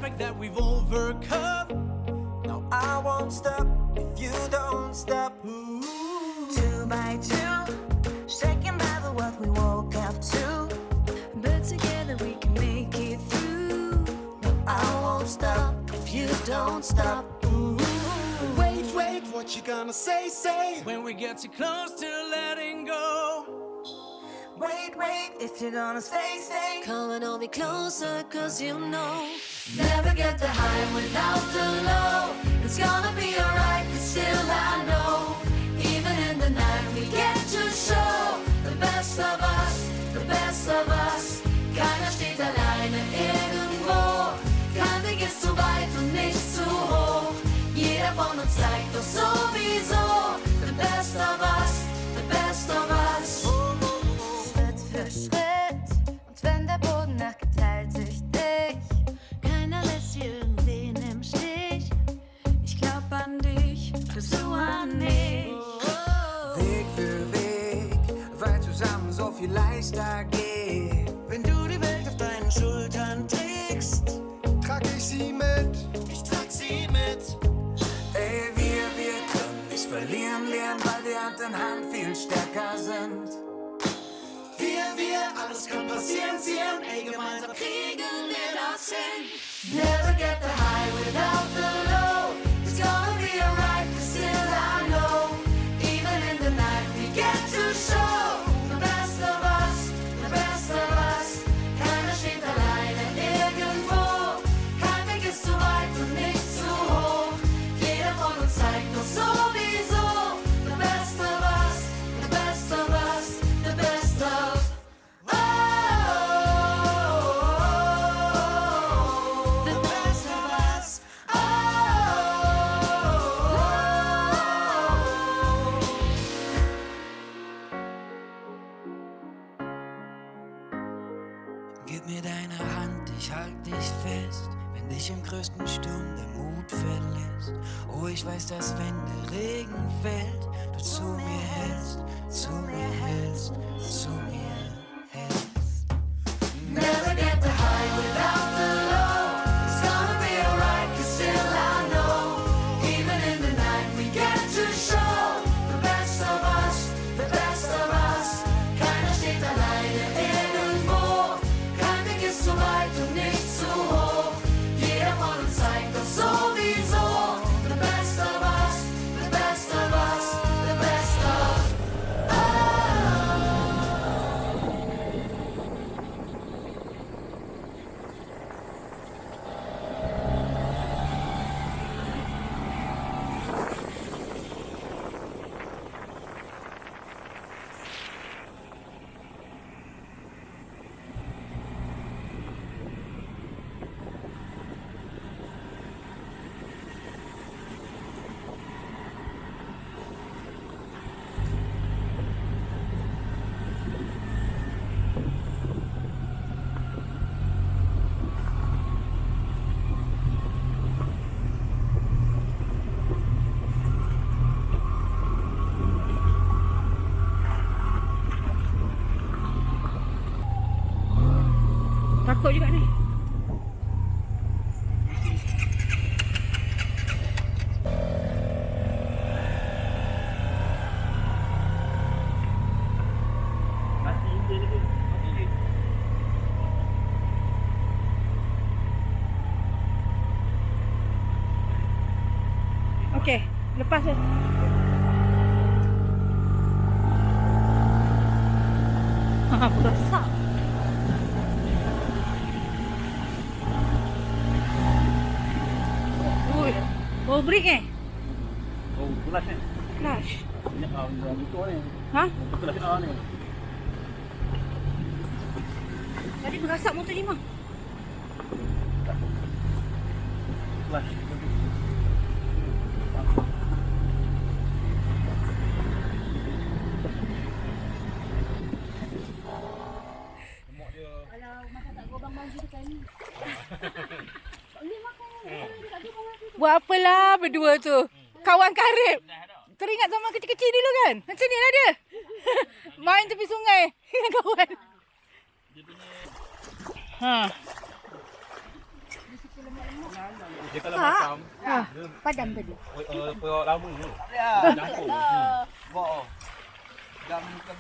setback that we've overcome. No, I won't stop if you don't stop. Ooh. 2 by 2, shaken by the world we woke up to. But together we can make it through. No, I won't stop if you don't stop. Ooh. Wait, wait, what you gonna say, say when we get too close to letting go? Wait, wait, if you're gonna stay, stay. Come and hold me closer, cause you know Never get the high without the low. It's gonna be alright, but still I know. Even in the night we get to show the best of us, the best of us. Keiner steht alleine irgendwo. Kein Weg ist zu weit und nicht zu hoch. Jeder von uns zeigt doch sowieso the best of us, the best of us. Schritt für Schritt, und wenn der Boden nachgeteilt durch dich. keiner lässt hier irgendwen im Stich. Ich glaub an dich, du an mich. Weg für Weg, weil zusammen so viel leichter geht. Wenn du die Welt auf deinen Schultern trägst, trag ich sie mit. Ich trag sie mit. Ey, wir können nicht verlieren, lernen, weil wir Hand in Hand viel stärker sind. Wir, alles kann passieren, ziehen. Ey, gemeinsam kriegen wir das hin. Never get the high without the low. It's gonna be alright, but still I know. Even in the night we get to show the best of us, the best of us. Keiner steht alleine irgendwo. Kein Weg ist zu weit und nicht zu hoch. Jeder von uns zeigt doch sowieso the best of us, the best of us, the best of The best of us. Gib mir deine Hand, ich halt dich fest, wenn dich im größten Sturm der Mut verlässt. Oh, ich weiß, dass wenn der Regen fällt, du zu mir hältst, zu mir hältst, zu mir hältst. Never get the high without the low. It's gonna be alright, cause still I know. Even in the night we get to show the best of us, the best of us. Keiner steht alleine irgendwo. Kein Weg ist zu weit und nicht zu hoch. Jeder von uns zeigt doch sowieso the best of us, the best of us, the best of us. Takut juga ni. Okey, lepas je. Ha, besar. Ui, oh break eh? Oh, kelas ni. Flash. Ini motor ni. Ha? Kelas A ni. Tadi berasak motor 5. Kelas. Kalau masa tak gobang baju tu kan. Buat apalah berdua tu? Kawan karib. Teringat zaman kecil-kecil dulu kan? Macam ni lah dia. Main tepi sungai dengan kawan. Ha. Dia kalau Tak. macam Padam tadi. koyak lama tu. Campur. Jam ke